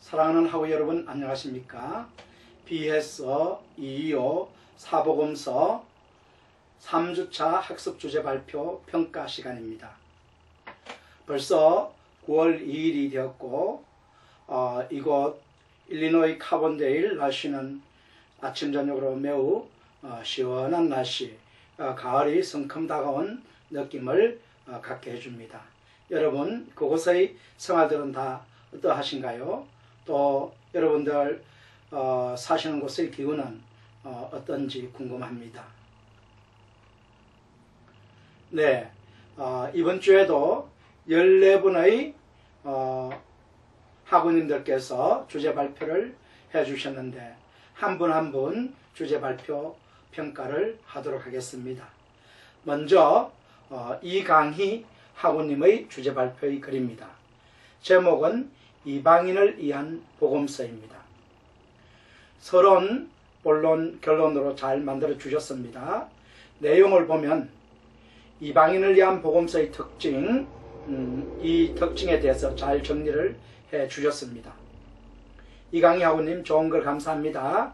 사랑하는 학우 여러분 안녕하십니까? BS 225 사복음서 3주차 학습주제 발표 평가 시간입니다. 벌써 9월 2일이 되었고 이곳 일리노이 카본데일 날씨는 아침 저녁으로 매우 시원한 날씨, 가을이 성큼 다가온 느낌을 갖게 해줍니다. 여러분 그곳의 생활들은 다 어떠하신가요? 또 여러분들 사시는 곳의 기후는 어떤지 궁금합니다. 네, 이번 주에도 14분의 학우님들께서 주제 발표를 해주셨는데 한 분 한 분 주제 발표 평가를 하도록 하겠습니다. 먼저 이강희 학우님의 주제 발표의 글입니다. 제목은 이방인을 위한 복음서입니다. 서론, 본론, 결론으로 잘 만들어 주셨습니다. 내용을 보면 이방인을 위한 복음서의 특징, 이 특징에 대해서 잘 정리를 해 주셨습니다. 이강희 학우님 좋은 글 감사합니다.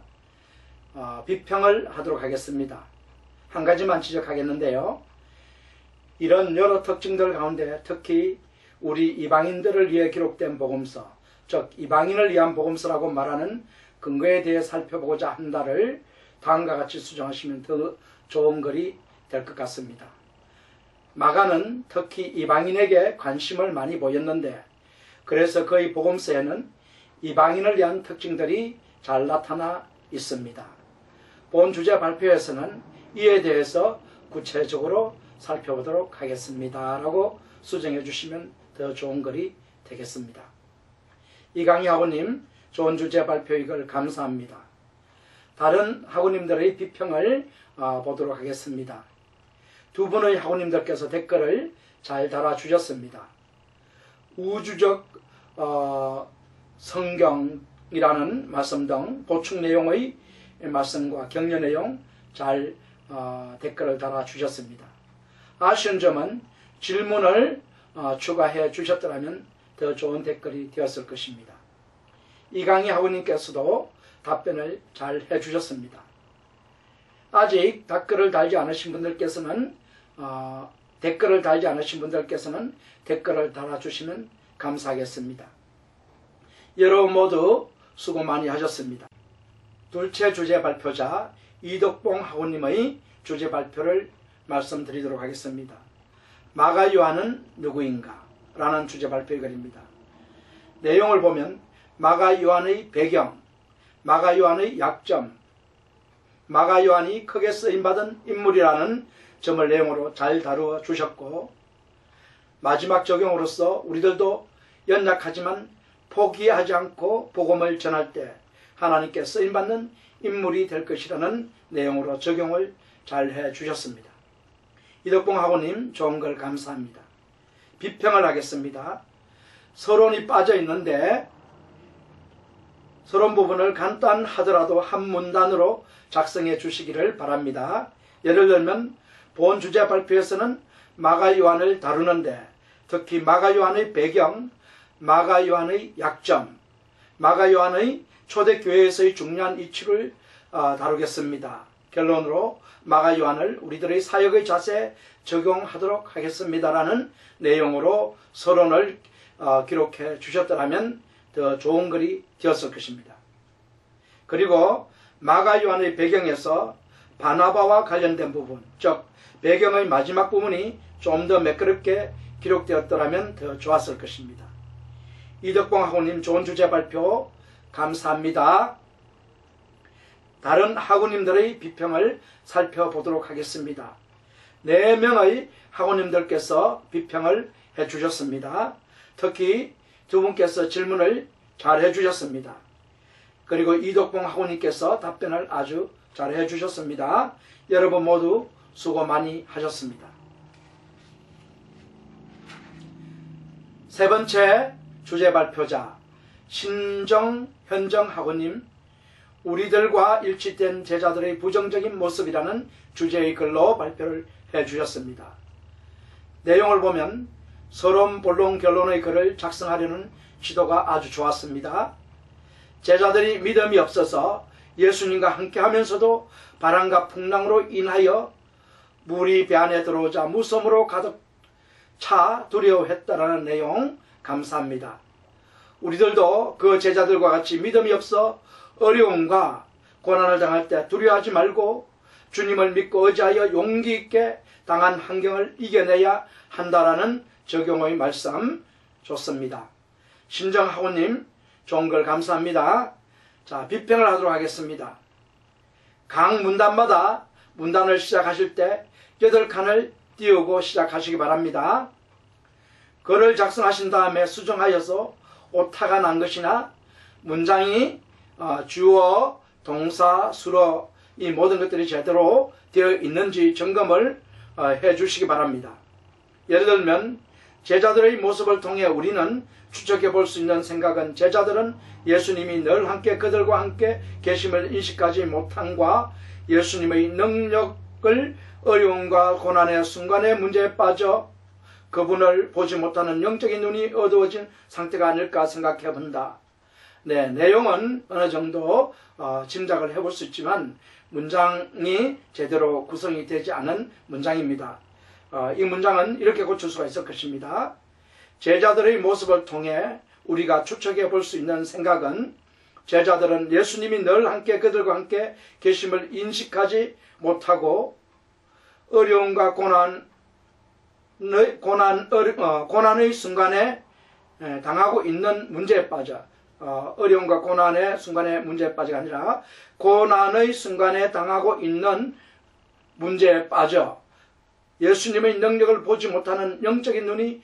비평을 하도록 하겠습니다. 한 가지만 지적하겠는데요. 이런 여러 특징들 가운데 특히 우리 이방인들을 위해 기록된 복음서, 즉 이방인을 위한 복음서라고 말하는 근거에 대해 살펴보고자 한다를 다음과 같이 수정하시면 더 좋은 글이 될 것 같습니다. 마가는 특히 이방인에게 관심을 많이 보였는데 그래서 그의 복음서에는 이방인을 위한 특징들이 잘 나타나 있습니다. 본 주제 발표에서는 이에 대해서 구체적으로 살펴보도록 하겠습니다. 라고 수정해 주시면 더 좋은 글이 되겠습니다. 이강희 학우님 좋은 주제 발표의 글 감사합니다. 다른 학우님들의 비평을 보도록 하겠습니다. 두 분의 학우님들께서 댓글을 잘 달아주셨습니다. 우주적 성경이라는 말씀 등 보충 내용의 말씀과 격려 내용 잘 댓글을 달아주셨습니다. 아쉬운 점은 질문을 추가해 주셨더라면 더 좋은 댓글이 되었을 것입니다. 이강희 학우님께서도 답변을 잘 해주셨습니다. 아직 댓글을 달지 않으신 분들께서는 댓글을 달아주시면 감사하겠습니다. 여러분 모두 수고 많이 하셨습니다. 둘째 주제 발표자 이덕봉 학우님의 주제 발표를 말씀드리도록 하겠습니다. 마가 요한은 누구인가? 라는 주제 발표의 글입니다. 내용을 보면 마가 요한의 배경, 마가 요한의 약점, 마가 요한이 크게 쓰임받은 인물이라는 점을 내용으로 잘 다루어 주셨고 마지막 적용으로서 우리들도 연약하지만 포기하지 않고 복음을 전할 때 하나님께 쓰임받는 인물이 될 것이라는 내용으로 적용을 잘 해주셨습니다. 이덕봉 학우님 좋은 글 감사합니다. 비평을 하겠습니다. 서론이 빠져 있는데 서론 부분을 간단하더라도 한 문단으로 작성해 주시기를 바랍니다. 예를 들면 본 주제 발표에서는 마가 요한을 다루는데 특히 마가 요한의 배경, 마가 요한의 약점, 마가 요한의 초대교회에서의 중요한 이치를 다루겠습니다. 결론으로 마가 요한을 우리들의 사역의 자세에 적용하도록 하겠습니다라는 내용으로 서론을 기록해 주셨더라면 더 좋은 글이 되었을 것입니다. 그리고 마가 요한의 배경에서 바나바와 관련된 부분, 즉 배경의 마지막 부분이 좀 더 매끄럽게 기록되었더라면 더 좋았을 것입니다. 이덕봉 학우님 좋은 주제 발표 감사합니다. 다른 학우님들의 비평을 살펴보도록 하겠습니다. 4명의 학우님들께서 비평을 해주셨습니다. 특히 두 분께서 질문을 잘 해주셨습니다. 그리고 이덕봉 학우님께서 답변을 아주 잘 해주셨습니다. 여러분 모두 수고 많이 하셨습니다. 세 번째 주제 발표자 신정현정 학우님 우리들과 일치된 제자들의 부정적인 모습이라는 주제의 글로 발표를 해주셨습니다. 내용을 보면 서론, 본론, 결론의 글을 작성하려는 시도가 아주 좋았습니다. 제자들이 믿음이 없어서 예수님과 함께 하면서도 바람과 풍랑으로 인하여 물이 배 안에 들어오자 무서움으로 가득 차 두려워했다라는 내용 감사합니다. 우리들도 그 제자들과 같이 믿음이 없어 어려움과 고난을 당할 때 두려워하지 말고 주님을 믿고 의지하여 용기 있게 당한 환경을 이겨내야 한다라는 적용의 말씀 좋습니다. 신정하고님 좋은 걸 감사합니다. 자, 비평을 하도록 하겠습니다. 각 문단마다 문단을 시작하실 때 8칸을 띄우고 시작하시기 바랍니다. 글을 작성하신 다음에 수정하여서 오타가 난 것이나 문장이 주어, 동사, 수어 이 모든 것들이 제대로 되어 있는지 점검을 해 주시기 바랍니다. 예를 들면 제자들의 모습을 통해 우리는 추적해 볼 수 있는 생각은 제자들은 예수님이 늘 함께 그들과 함께 계심을 인식하지 못함과 예수님의 능력을 어려움과 고난의 순간의 문제에 빠져 그분을 보지 못하는 영적인 눈이 어두워진 상태가 아닐까 생각해 본다. 네, 내용은 어느 정도 짐작을 해볼 수 있지만 문장이 제대로 구성이 되지 않은 문장입니다. 이 문장은 이렇게 고칠 수가 있을 것입니다. 제자들의 모습을 통해 우리가 추측해 볼 수 있는 생각은 제자들은 예수님이 늘 함께 그들과 함께 계심을 인식하지 못하고 어려움과 고난의 순간에 당하고 있는 문제에 빠져 어려움과 고난의 순간에 문제에 빠져가 아니라 고난의 순간에 당하고 있는 문제에 빠져 예수님의 능력을 보지 못하는 영적인 눈이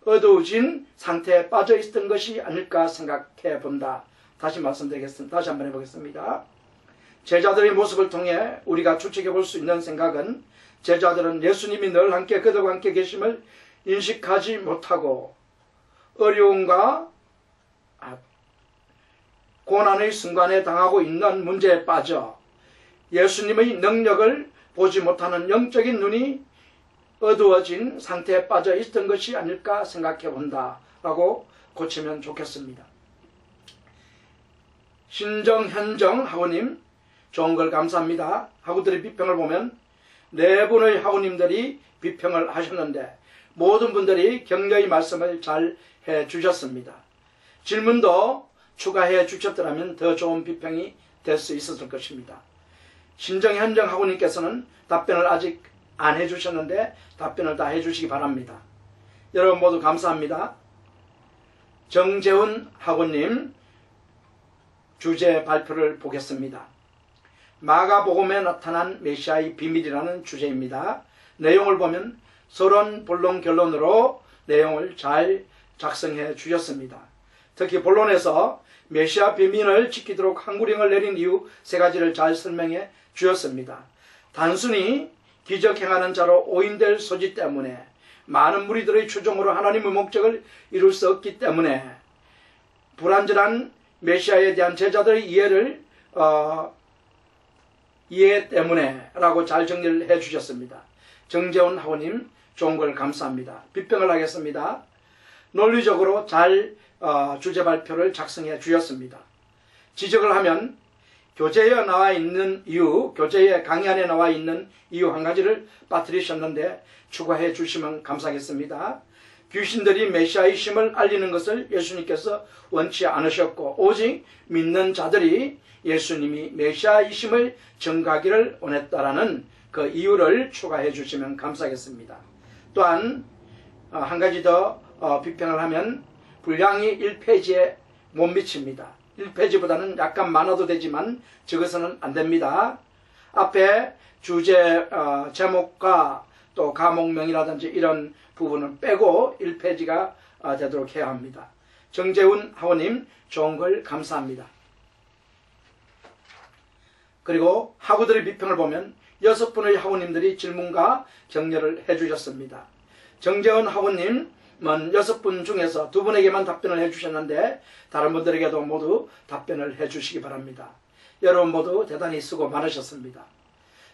어두워진 상태에 빠져 있었던 것이 아닐까 생각해 본다. 다시 말씀드리겠습니다. 다시 한번 해보겠습니다. 제자들의 모습을 통해 우리가 추측해 볼 수 있는 생각은 제자들은 예수님이 늘 함께 그들과 함께 계심을 인식하지 못하고 어려움과 고난의 순간에 당하고 있는 문제에 빠져 예수님의 능력을 보지 못하는 영적인 눈이 어두워진 상태에 빠져 있던 것이 아닐까 생각해 본다 라고 고치면 좋겠습니다. 신정현정 하고님 좋은 걸 감사합니다. 하고들의 비평을 보면 4분의 하고님들이 비평을 하셨는데 모든 분들이 격려의 말씀을 잘 해주셨습니다. 질문도 추가해 주셨더라면 더 좋은 비평이 될 수 있었을 것입니다. 신정현정 하고님께서는 답변을 아직 안 해주셨는데 답변을 다 해주시기 바랍니다. 여러분 모두 감사합니다. 정재훈 하고님 주제 발표를 보겠습니다. 마가복음에 나타난 메시아의 비밀이라는 주제입니다. 내용을 보면 서론, 본론, 결론으로 내용을 잘 작성해 주셨습니다. 특히 본론에서 메시아 비밀을 지키도록 한구령을 내린 이유 3가지를 잘 설명해 주셨습니다. 단순히 기적 행하는 자로 오인될 소지 때문에 많은 무리들의 추종으로 하나님의 목적을 이룰 수 없기 때문에 불완전한 메시아에 대한 제자들의 이해 때문에 라고 잘 정리를 해 주셨습니다. 정재훈 하고님 좋은 걸 감사합니다. 비평을 하겠습니다. 논리적으로 잘 주제 발표를 작성해 주셨습니다. 지적을 하면 교재에 나와 있는 이유, 교재의 강의안에 나와 있는 이유 1가지를 빠뜨리셨는데 추가해 주시면 감사하겠습니다. 귀신들이 메시아의 심을 알리는 것을 예수님께서 원치 않으셨고 오직 믿는 자들이 예수님이 메시아이심을 증거하기를 원했다라는 그 이유를 추가해 주시면 감사하겠습니다. 또한 1가지 더 비평을 하면 분량이 1페이지에 못 미칩니다. 1페이지보다는 약간 많아도 되지만 적어서는 안 됩니다. 앞에 주제 제목과 또 과목명이라든지 이런 부분은 빼고 1페이지가 되도록 해야 합니다. 정재훈 하고님 좋은 걸 감사합니다. 그리고 하고들의 비평을 보면 6분의 하고님들이 질문과 격려를 해주셨습니다. 정재훈 하고님은 6분 중에서 2분에게만 답변을 해주셨는데 다른 분들에게도 모두 답변을 해주시기 바랍니다. 여러분 모두 대단히 수고 많으셨습니다.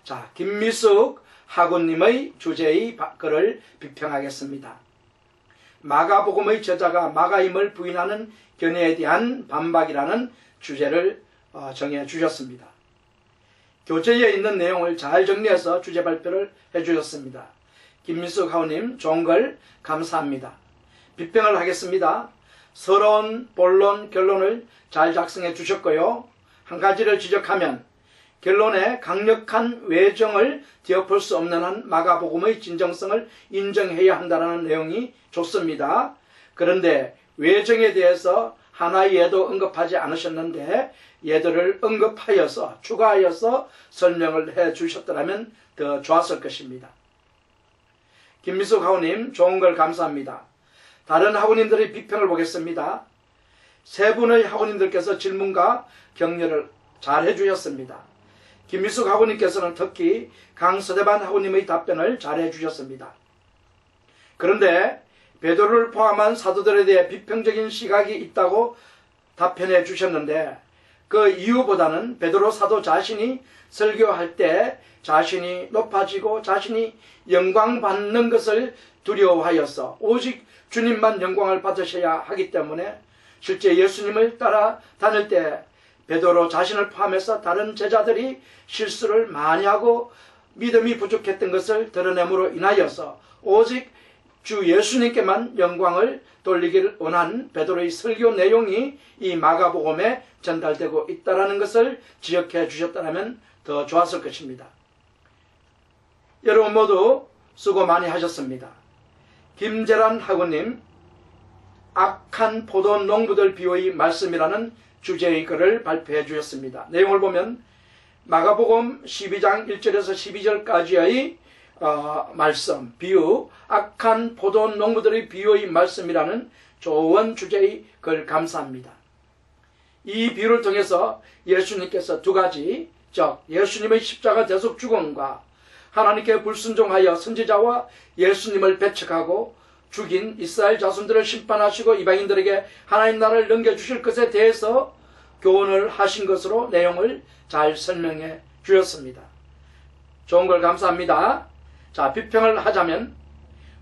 자, 김미숙 하고님의 주제의 글을 비평하겠습니다. 마가복음의 저자가 마가임을 부인하는 견해에 대한 반박이라는 주제를 정해 주셨습니다. 교재에 있는 내용을 잘 정리해서 주제 발표를 해주셨습니다. 김민숙 하우님 좋은 걸 감사합니다. 비평을 하겠습니다. 서러운 본론 결론을 잘 작성해 주셨고요. 한 가지를 지적하면 결론에 강력한 외정을 뒤엎을 수 없는 한 마가복음의 진정성을 인정해야 한다는 내용이 좋습니다. 그런데 외정에 대해서 하나의 예도 언급하지 않으셨는데 예들을 언급하여서 추가하여서 설명을 해 주셨더라면 더 좋았을 것입니다. 김미숙 하우님 좋은 걸 감사합니다. 다른 학우님들의 비평을 보겠습니다. 세 분의 학우님들께서 질문과 격려를 잘 해주셨습니다. 김미숙 학우님께서는 특히 강서대반 학우님의 답변을 잘 해주셨습니다. 그런데 베드로를 포함한 사도들에 대해 비평적인 시각이 있다고 답변해 주셨는데 그 이유보다는 베드로 사도 자신이 설교할 때 자신이 높아지고 자신이 영광 받는 것을 두려워하여서 오직 주님만 영광을 받으셔야 하기 때문에 실제 예수님을 따라 다닐 때 베드로 자신을 포함해서 다른 제자들이 실수를 많이 하고 믿음이 부족했던 것을 드러냄으로 인하여서 오직 주 예수님께만 영광을 돌리기를 원한 베드로의 설교 내용이 이 마가복음에 전달되고 있다는 것을 지적해 주셨다면 더 좋았을 것입니다. 여러분 모두 수고 많이 하셨습니다. 김재란 학우님 악한 포도 농부들 비유의 말씀이라는 주제의 글을 발표해 주셨습니다. 내용을 보면 마가복음 12장 1절에서 12절까지의 말씀, 비유, 악한 포도 농부들의 비유의 말씀이라는 좋은 주제의 글 감사합니다. 이 비유를 통해서 예수님께서 두 가지, 즉 예수님의 십자가 대속 죽음과 하나님께 불순종하여 선지자와 예수님을 배척하고 죽인 이스라엘 자손들을 심판하시고 이방인들에게 하나님 나라를 넘겨주실 것에 대해서 교훈을 하신 것으로 내용을 잘 설명해 주셨습니다. 좋은 걸 감사합니다. 자, 비평을 하자면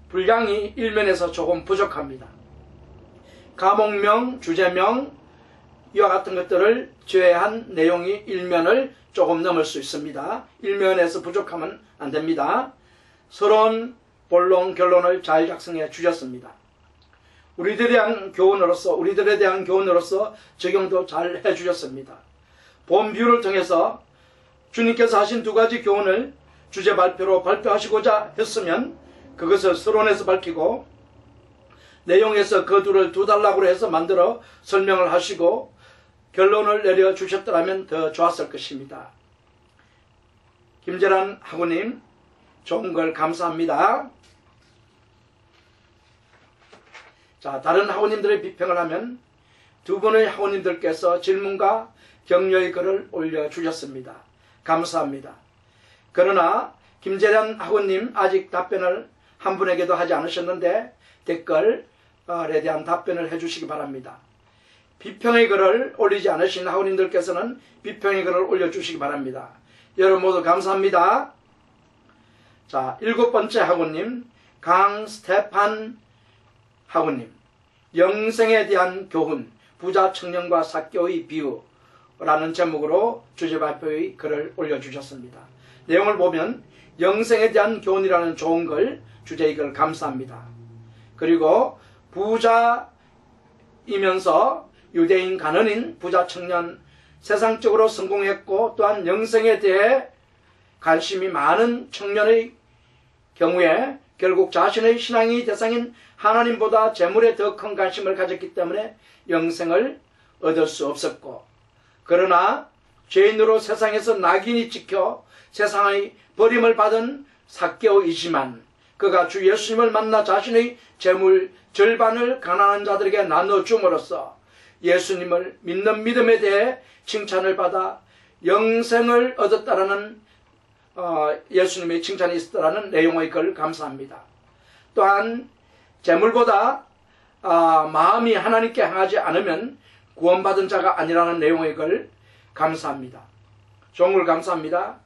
분량이 일면에서 조금 부족합니다. 과목명, 주제명 이와 같은 것들을 제외한 내용이 일면을 조금 넘을 수 있습니다. 일면에서 부족하면 안 됩니다. 서론, 본론, 결론을 잘 작성해 주셨습니다. 우리들에 대한 교훈으로서 적용도 잘 해 주셨습니다. 본 비유를 통해서 주님께서 하신 두 가지 교훈을 주제 발표로 발표하시고자 했으면 그것을 서론에서 밝히고 내용에서 그 둘을 두 단락으로 해서 만들어 설명을 하시고 결론을 내려 주셨더라면 더 좋았을 것입니다. 김재란 학우님 좋은 걸 감사합니다. 자, 다른 학우님들의 비평을 하면 두 분의 학우님들께서 질문과 격려의 글을 올려주셨습니다. 감사합니다. 그러나 김재란 학우님 아직 답변을 한 분에게도 하지 않으셨는데 댓글에 대한 답변을 해주시기 바랍니다. 비평의 글을 올리지 않으신 학우님들께서는 비평의 글을 올려주시기 바랍니다. 여러분 모두 감사합니다. 자, 7번째 학우님 강스테판 학우님 영생에 대한 교훈 부자 청년과 삭개의 비유라는 제목으로 주제 발표의 글을 올려주셨습니다. 내용을 보면 영생에 대한 교훈이라는 좋은 글 주제의 글 감사합니다. 그리고 부자이면서 유대인 가난인 부자 청년 세상적으로 성공했고 또한 영생에 대해 관심이 많은 청년의 경우에 결국 자신의 신앙의 대상인 하나님보다 재물에 더 큰 관심을 가졌기 때문에 영생을 얻을 수 없었고 그러나 죄인으로 세상에서 낙인이 찍혀 세상의 버림을 받은 삭개오이지만 그가 주 예수님을 만나 자신의 재물 절반을 가난한 자들에게 나눠줌으로써 예수님을 믿는 믿음에 대해 칭찬을 받아 영생을 얻었다라는 예수님의 칭찬이 있었다라는 내용의 글 감사합니다. 또한 재물보다 마음이 하나님께 향하지 않으면 구원받은 자가 아니라는 내용의 글 감사합니다. 좋은 글 감사합니다.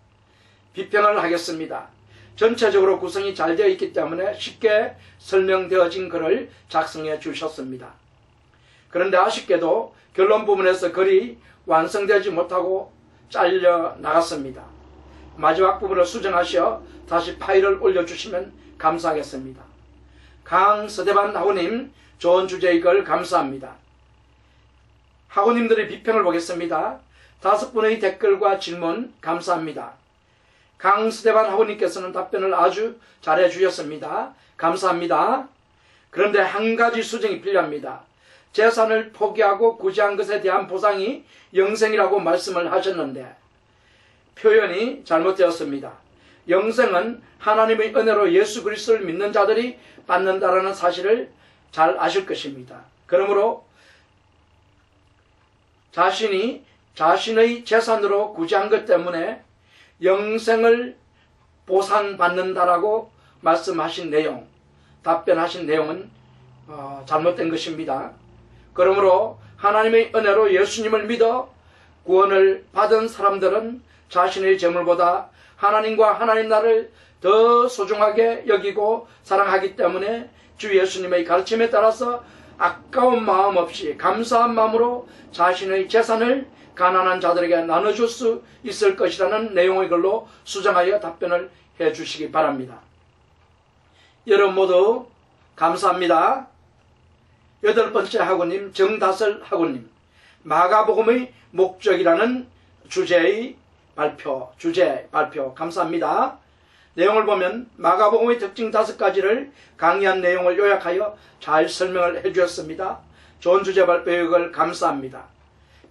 비평을 하겠습니다. 전체적으로 구성이 잘 되어 있기 때문에 쉽게 설명되어진 글을 작성해 주셨습니다. 그런데 아쉽게도 결론 부분에서 글이 완성되지 못하고 잘려 나갔습니다. 마지막 부분을 수정하셔 다시 파일을 올려주시면 감사하겠습니다. 강서대반 학우님, 좋은 주제의 글 감사합니다. 학우님들의 비평을 보겠습니다. 5분의 댓글과 질문 감사합니다. 강서대반 학우님께서는 답변을 아주 잘해 주셨습니다. 감사합니다. 그런데 한 가지 수정이 필요합니다. 재산을 포기하고 구제한 것에 대한 보상이 영생이라고 말씀을 하셨는데 표현이 잘못되었습니다. 영생은 하나님의 은혜로 예수 그리스도를 믿는 자들이 받는다라는 사실을 잘 아실 것입니다. 그러므로 자신의 재산으로 구제한 것 때문에 영생을 보상받는다라고 말씀하신 내용, 답변하신 내용은 잘못된 것입니다. 그러므로 하나님의 은혜로 예수님을 믿어 구원을 받은 사람들은 자신의 재물보다 하나님과 하나님 나라를 더 소중하게 여기고 사랑하기 때문에 주 예수님의 가르침에 따라서 아까운 마음 없이 감사한 마음으로 자신의 재산을 가난한 자들에게 나눠줄 수 있을 것이라는 내용의 글로 수정하여 답변을 해 주시기 바랍니다. 여러분 모두 감사합니다. 8번째 학우님, 정다설 학우님, 마가복음의 목적이라는 주제 발표 감사합니다. 내용을 보면 마가복음의 특징 5가지를 강의한 내용을 요약하여 잘 설명을 해주셨습니다. 좋은 주제 발표를 감사합니다.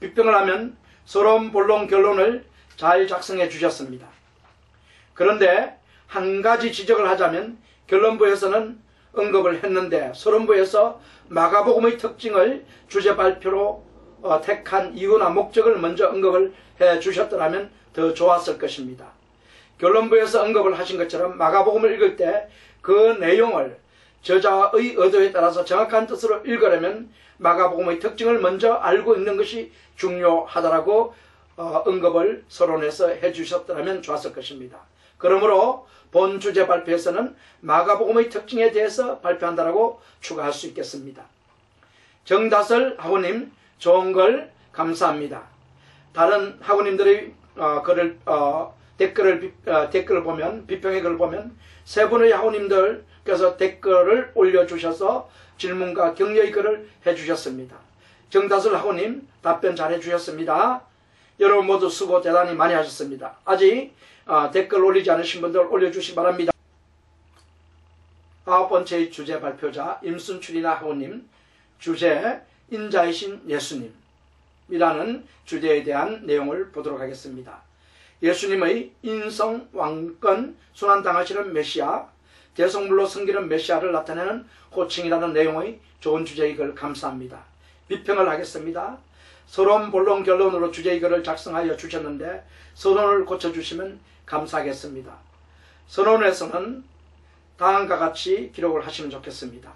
비평을 하면 서론, 본론, 결론을 잘 작성해 주셨습니다. 그런데 한 가지 지적을 하자면 결론부에서는 언급을 했는데 서론부에서 마가복음의 특징을 주제 발표로 택한 이유나 목적을 먼저 언급을 해 주셨더라면 더 좋았을 것입니다. 결론부에서 언급을 하신 것처럼 마가복음을 읽을 때 그 내용을 저자의 의도에 따라서 정확한 뜻으로 읽으려면 마가복음의 특징을 먼저 알고 있는 것이 중요하다라고 언급을 서론에서 해주셨더라면 좋았을 것입니다. 그러므로 본 주제 발표에서는 마가복음의 특징에 대해서 발표한다라고 추가할 수 있겠습니다. 정다설 학우님, 좋은 글 감사합니다. 다른 학우님들의 댓글을 보면, 비평의 글을 보면 세 분의 학우님들께서 댓글을 올려주셔서 질문과 격려의 글을 해주셨습니다. 정다설 학우님 답변 잘 해주셨습니다. 여러분 모두 수고 대단히 많이 하셨습니다. 아직 댓글 올리지 않으신 분들 올려주시기 바랍니다. 9번째 주제 발표자 임순출이나 학우님, 주제 인자이신 예수님이라는 주제에 대한 내용을 보도록 하겠습니다. 예수님의 인성, 왕권, 순환당하시는 메시아, 대성물로 섬기는 메시아를 나타내는 호칭이라는 내용의 좋은 주제의 글 감사합니다. 비평을 하겠습니다. 서론, 본론, 결론으로 주제의 글을 작성하여 주셨는데 서론을 고쳐주시면 감사하겠습니다. 서론에서는 다음과 같이 기록을 하시면 좋겠습니다.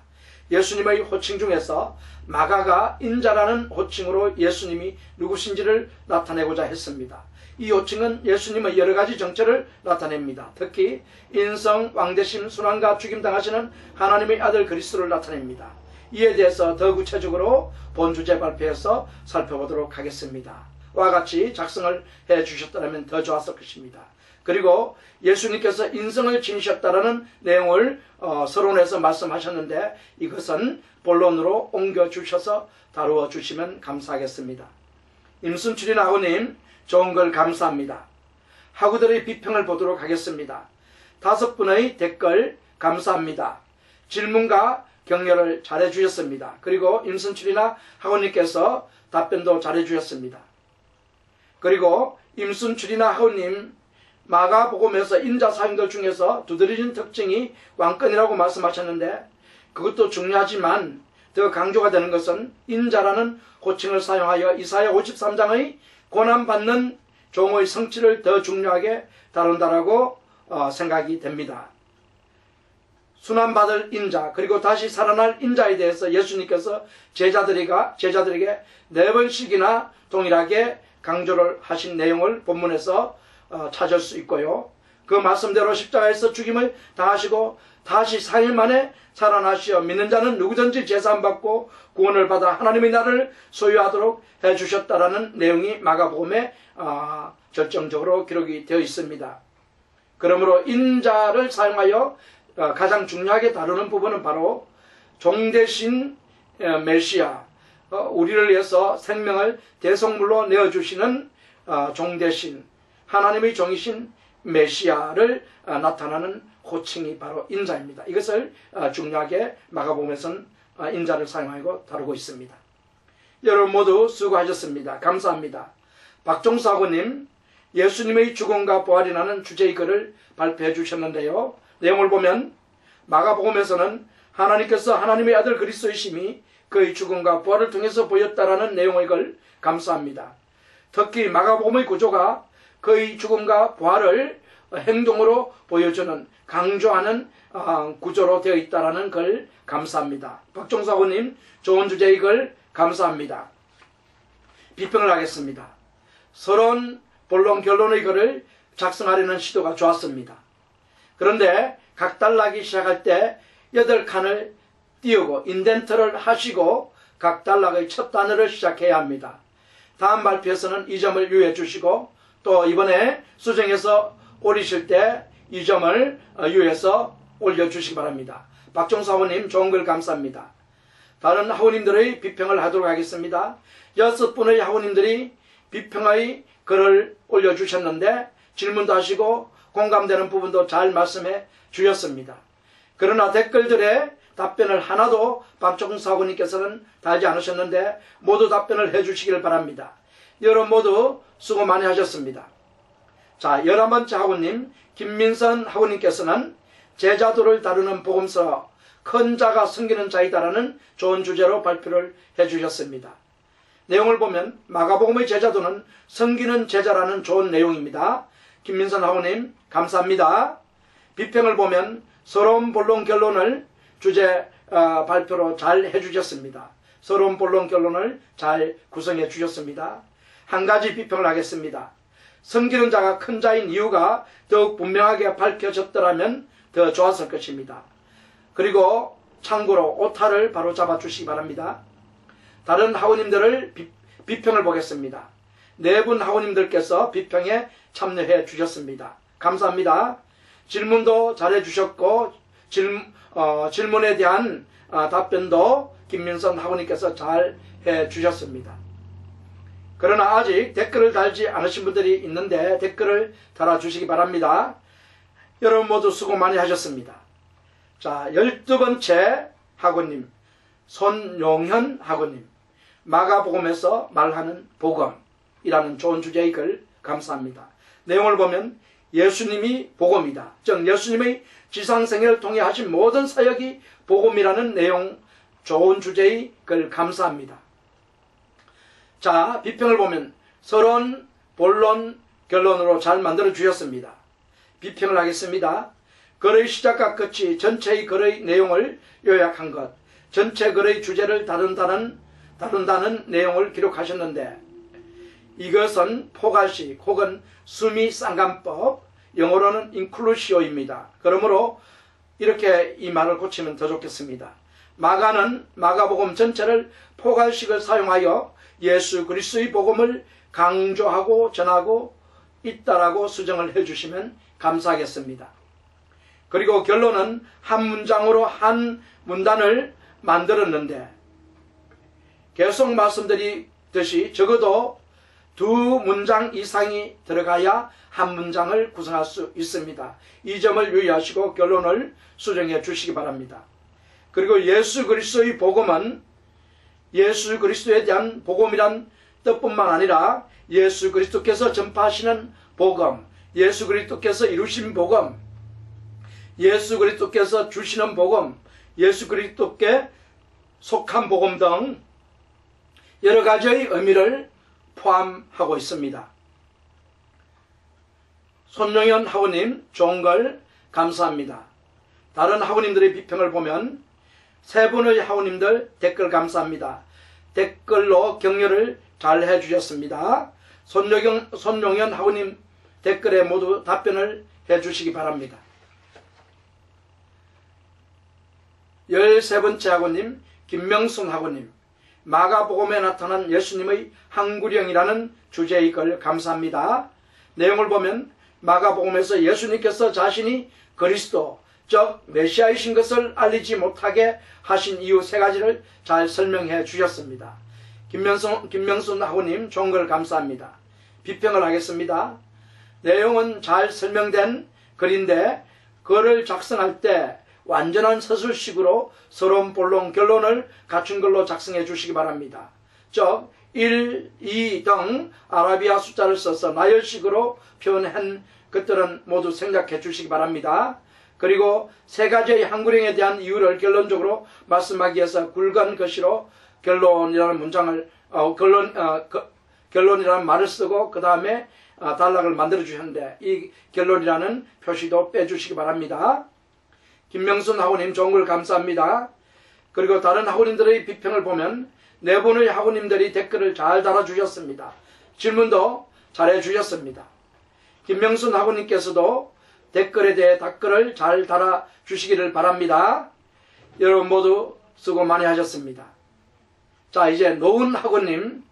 예수님의 호칭 중에서 마가가 인자라는 호칭으로 예수님이 누구신지를 나타내고자 했습니다. 이 호칭은 예수님의 여러가지 정체를 나타냅니다. 특히 인성, 왕대심, 순환과 죽임당하시는 하나님의 아들 그리스도를 나타냅니다. 이에 대해서 더 구체적으로 본 주제 발표에서 살펴보도록 하겠습니다. 와 같이 작성을 해 주셨다면 더 좋았을 것입니다. 그리고 예수님께서 인성을 지니셨다라는 내용을 서론에서 말씀하셨는데 이것은 본론으로 옮겨주셔서 다루어 주시면 감사하겠습니다. 임순출인 학우님, 좋은 글 감사합니다. 학우들의 비평을 보도록 하겠습니다. 5분의 댓글 감사합니다. 질문과 격려를 잘해 주셨습니다. 그리고 임순출이나 학우님께서 답변도 잘해 주셨습니다. 그리고 임순출이나 학우님, 마가복음에서 인자 사형들 중에서 두드러진 특징이 왕권이라고 말씀하셨는데 그것도 중요하지만 더 강조가 되는 것은 인자라는 호칭을 사용하여 이사야 53장의 고난받는 종의 성취를 더 중요하게 다룬다라고 생각이 됩니다. 순환받을 인자 그리고 다시 살아날 인자에 대해서 예수님께서 제자들에게 4번씩이나 동일하게 강조를 하신 내용을 본문에서 찾을 수 있고요. 그 말씀대로 십자가에서 죽임을 당하시고 다시 4일 만에 살아나시어 믿는 자는 누구든지 제사함받고 구원을 받아 하나님의 나라를 소유하도록 해주셨다라는 내용이 마가복음에 결정적으로 기록이 되어 있습니다. 그러므로 인자를 사용하여 가장 중요하게 다루는 부분은 바로 종 대신 메시아, 우리를 위해서 생명을 대속물로 내어주시는 종 대신 하나님의 종이신 메시아를 나타나는 호칭이 바로 인자입니다. 이것을 중요하게 마가복음에서는 인자를 사용하고 다루고 있습니다. 여러분 모두 수고하셨습니다. 감사합니다. 박종수 학우님, 예수님의 죽음과 부활이라는 주제의 글을 발표해 주셨는데요. 내용을 보면 마가복음에서는 하나님께서 하나님의 아들 그리스도이심이 그의 죽음과 부활을 통해서 보였다라는 내용의 글 감사합니다. 특히 마가복음의 구조가 그의 죽음과 부활을 행동으로 보여주는 강조하는 구조로 되어 있다라는 글 감사합니다. 박종수 학우님 좋은 주제의 글 감사합니다. 비평을 하겠습니다. 서론, 본론, 결론의 글을 작성하려는 시도가 좋았습니다. 그런데 각달나기 시작할 때 8칸을 띄우고 인덴트를 하시고 각달락의 첫 단어를 시작해야 합니다. 다음 발표에서는 이 점을 유의해 주시고 또 이번에 수정해서 올리실 때 이 점을 유의해서 올려주시기 바랍니다. 박종수 학우님 좋은 글 감사합니다. 다른 학우님들의 비평을 하도록 하겠습니다. 6분의 학우님들이 비평의 글을 올려주셨는데 질문도 하시고 공감되는 부분도 잘 말씀해 주셨습니다. 그러나 댓글들에 답변을 하나도 박종수 학우님께서는 달지 않으셨는데 모두 답변을 해주시길 바랍니다. 여러분 모두 수고 많이 하셨습니다. 자, 11번째 학우님 김민선 학우님께서는 제자도를 다루는 복음서 큰 자가 섬기는 자이다라는 좋은 주제로 발표를 해주셨습니다. 내용을 보면 마가복음의 제자도는 섬기는 제자라는 좋은 내용입니다. 김민선 학우님 감사합니다. 비평을 보면 서론, 본론, 결론을 주제 발표로 잘 해주셨습니다. 서론, 본론, 결론을 잘 구성해 주셨습니다. 한 가지 비평을 하겠습니다. 섬기는 자가 큰 자인 이유가 더욱 분명하게 밝혀졌더라면 더 좋았을 것입니다. 그리고 참고로 오타를 바로 잡아 주시기 바랍니다. 다른 학우님들을 비평을 보겠습니다. 4분 학우님들께서 비평에 참여해 주셨습니다. 감사합니다. 질문도 잘해 주셨고 질문에 대한 답변도 김민선 학우님께서 잘 해 주셨습니다. 그러나 아직 댓글을 달지 않으신 분들이 있는데 댓글을 달아주시기 바랍니다. 여러분 모두 수고 많이 하셨습니다. 자, 12번째 학우님 손용현 학우님 마가복음에서 말하는 복음이라는 좋은 주제의 글 감사합니다. 내용을 보면 예수님이 복음이다. 즉 예수님의 지상생애를 통해 하신 모든 사역이 복음이라는 내용 좋은 주제의 글 감사합니다. 자, 비평을 보면 서론, 본론, 결론으로 잘 만들어 주셨습니다. 비평을 하겠습니다. 글의 시작과 끝이 전체의 글의 내용을 요약한 것, 전체 글의 주제를 다룬다는 내용을 기록하셨는데 이것은 포괄식 혹은 수미 쌍관법, 영어로는 인클루시오입니다. 그러므로 이렇게 이 말을 고치면 더 좋겠습니다. 마가는 마가복음 전체를 포괄식을 사용하여 예수 그리스도의 복음을 강조하고 전하고 있다라고 수정을 해주시면 감사하겠습니다. 그리고 결론은 한 문장으로 한 문단을 만들었는데 계속 말씀드리듯이 적어도 2문장 이상이 들어가야 한 문장을 구성할 수 있습니다. 이 점을 유의하시고 결론을 수정해 주시기 바랍니다. 그리고 예수 그리스도의 복음은 예수 그리스도에 대한 복음이란 뜻뿐만 아니라 예수 그리스도께서 전파하시는 복음, 예수 그리스도께서 이루신 복음, 예수 그리스도께서 주시는 복음, 예수 그리스도께 속한 복음 등 여러 가지의 의미를 포함하고 있습니다. 손용현 학우님 좋은 걸 감사합니다. 다른 학우님들의 비평을 보면 3분의 학우님들 댓글 감사합니다. 댓글로 격려를 잘 해주셨습니다. 손용현 학우님 댓글에 모두 답변을 해주시기 바랍니다. 13번째 학우님 김명순 학우님, 마가복음에 나타난 예수님의 항구령이라는 주제의 글 감사합니다. 내용을 보면 마가복음에서 예수님께서 자신이 그리스도 즉 메시아이신 것을 알리지 못하게 하신 이유 3가지를 잘 설명해 주셨습니다. 김명순 학우님 좋은 걸 감사합니다. 비평을 하겠습니다. 내용은 잘 설명된 글인데 글을 작성할 때 완전한 서술식으로 서론, 본론, 결론을 갖춘 걸로 작성해 주시기 바랍니다. 즉 1, 2 등 아라비아 숫자를 써서 나열식으로 표현한 것들은 모두 생략해 주시기 바랍니다. 그리고 3가지의 항구령에 대한 이유를 결론적으로 말씀하기 위해서 굵은 글씨로 결론이라는 문장을 결론이라는 말을 쓰고 그 다음에 단락을 만들어 주셨는데 이 결론이라는 표시도 빼주시기 바랍니다. 김명순 학우님 좋은 걸 감사합니다. 그리고 다른 학우님들의 비평을 보면 4분의 학우님들이 댓글을 잘 달아주셨습니다. 질문도 잘해 주셨습니다. 김명순 학우님께서도 댓글에 대해 댓글을 잘 달아주시기를 바랍니다. 여러분 모두 수고 많이 하셨습니다. 자, 이제 노은 학우님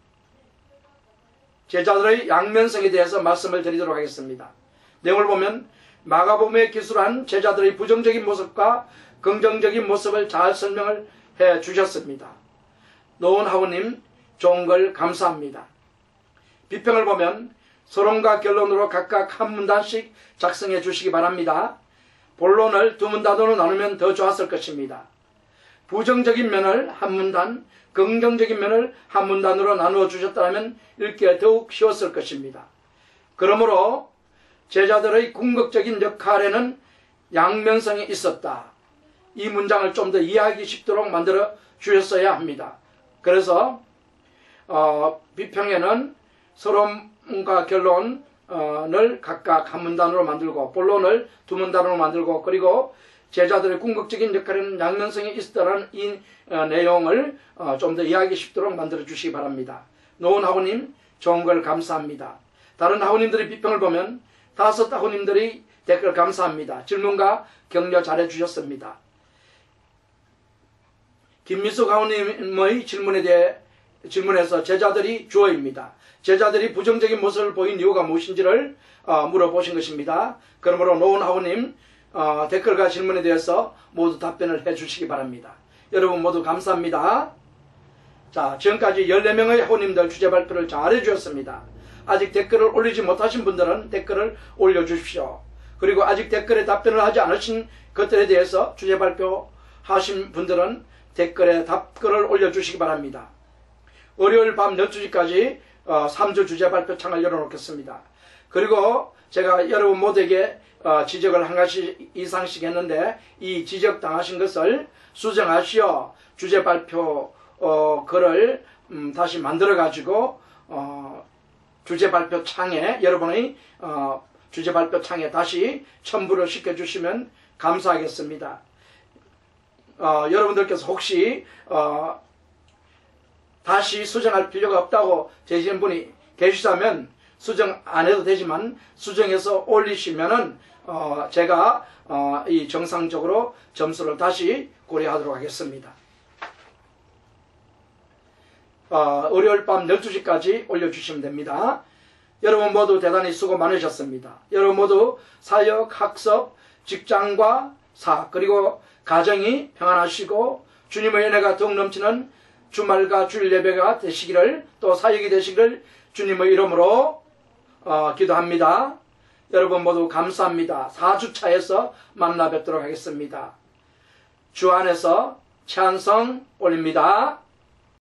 제자들의 양면성에 대해서 말씀을 드리도록 하겠습니다. 내용을 보면 마가복음에 기술한 제자들의 부정적인 모습과 긍정적인 모습을 잘 설명을 해 주셨습니다. 노은 학우님 좋은 걸 감사합니다. 비평을 보면 서론과 결론으로 각각 한 문단씩 작성해 주시기 바랍니다. 본론을 2문단으로 나누면 더 좋았을 것입니다. 부정적인 면을 한 문단, 긍정적인 면을 한 문단으로 나누어 주셨다면 읽기에 더욱 쉬웠을 것입니다. 그러므로 제자들의 궁극적인 역할에는 양면성이 있었다. 이 문장을 좀 더 이해하기 쉽도록 만들어 주셨어야 합니다. 그래서 비평에는 서론과 결론을 각각 한 문단으로 만들고 본론을 2문단으로 만들고 그리고 제자들의 궁극적인 역할에는 양면성이 있었다는 이 내용을 좀 더 이해하기 쉽도록 만들어 주시기 바랍니다. 노은 학우님 좋은 걸 감사합니다. 다른 학우님들의 비평을 보면 5 학우님들이 댓글 감사합니다. 질문과 격려 잘해 주셨습니다. 김미숙 학우님의 질문에서 제자들이 주어입니다. 제자들이 부정적인 모습을 보인 이유가 무엇인지를 물어보신 것입니다. 그러므로 노은 학우님 댓글과 질문에 대해서 모두 답변을 해 주시기 바랍니다. 여러분 모두 감사합니다. 자, 지금까지 14명의 학우님들 주제 발표를 잘 해주셨습니다. 아직 댓글을 올리지 못하신 분들은 댓글을 올려주십시오. 그리고 아직 댓글에 답변을 하지 않으신 것들에 대해서 주제 발표하신 분들은 댓글에 답글을 올려주시기 바랍니다. 월요일 밤 12시까지 3주 주제 발표 창을 열어놓겠습니다. 그리고 제가 여러분 모두에게 지적을 한 가지 이상씩 했는데 이 지적 당하신 것을 수정하시어 주제 발표 글을 다시 만들어 가지고 주제 발표 창에 여러분의 주제 발표 창에 다시 첨부를 시켜 주시면 감사하겠습니다. 여러분들께서 혹시 다시 수정할 필요가 없다고 되시는 분이 계시다면 수정 안 해도 되지만 수정해서 올리시면은 제가 이 정상적으로 점수를 다시 고려하도록 하겠습니다. 월요일 밤 12시까지 올려주시면 됩니다. 여러분 모두 대단히 수고 많으셨습니다. 여러분 모두 사역, 학습, 직장과 사 그리고 가정이 평안하시고 주님의 은혜가 더욱 넘치는 주말과 주일 예배가 되시기를 또 사역이 되시기를 주님의 이름으로 기도합니다. 여러분 모두 감사합니다. 4주차에서 만나 뵙도록 하겠습니다. 주 안에서 찬송 올립니다.